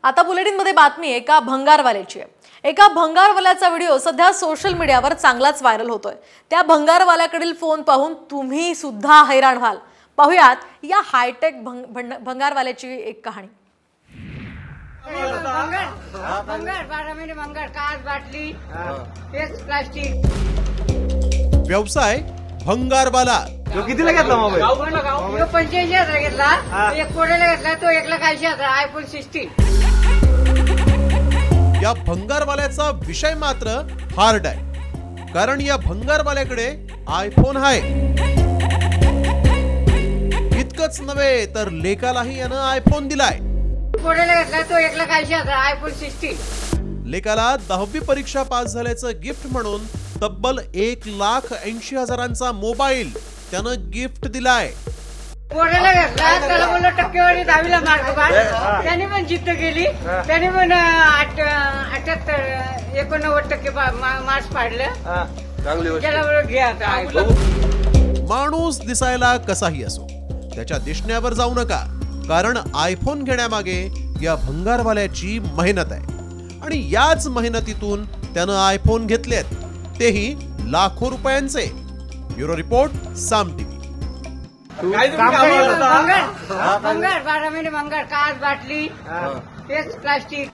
आता बुलेटिनमध्ये बातमी एका भंगारवाल्याची आहे। एका भंगारवाल्याचा व्हिडिओ सध्या सोशल मीडियावर चांगलाच व्हायरल होतोय। त्या भंगारवाल्याकडील फोन पाहून तुम्ही सुद्धा हैराण व्हाल। पाहूयात या हायटेक भंगारवाल्याची एक कहाणी। व्यवसाय भंगारवाला। कितीला घेतला मोबाईल? 85,000 घेतला, एक कोड्याला घेतला तो 1,80,000 आयफोन 16। या भंगारवाल्याचा विषय मात्र हार्ड आहे, कारण या भंगारवाल्याकडे आयफोन आहे। इतकंच नव्हे तर लेकालाही यानं आयफोन दिलाय। कोड्याला घेतला तो 1,80,000 आयफोन 16। लेकाला 10वी परीक्षा पास झाल्याचं गिफ्ट म्हणून तब्बल 1,80,000चा मोबाईल त्यानं गिफ्ट दिलाय। कोड्याला घेतला त्याला बोललो टक्केवारी 10वीला मार्क पाड, त्याने पण जिद्द केली, त्याने पण 89% मार्क्स पाडलं। त्याला बोललो घ्या आता। माणूस दिसायला कसाही असो, त्याच्या दिसण्यावर जाऊ नका, कारण आयफोन घेण्यामागे या भंगारवाल्याची मेहनत आहे आणि याच मेहनतीतून त्यानं आयफोन घेतलेत, तेही लाखो रुपयांचे। ब्युरो रिपोर्ट, साम टीव्ही। भंगार 12 महिने भंगार, काच बाटली, तेच प्लास्टिक।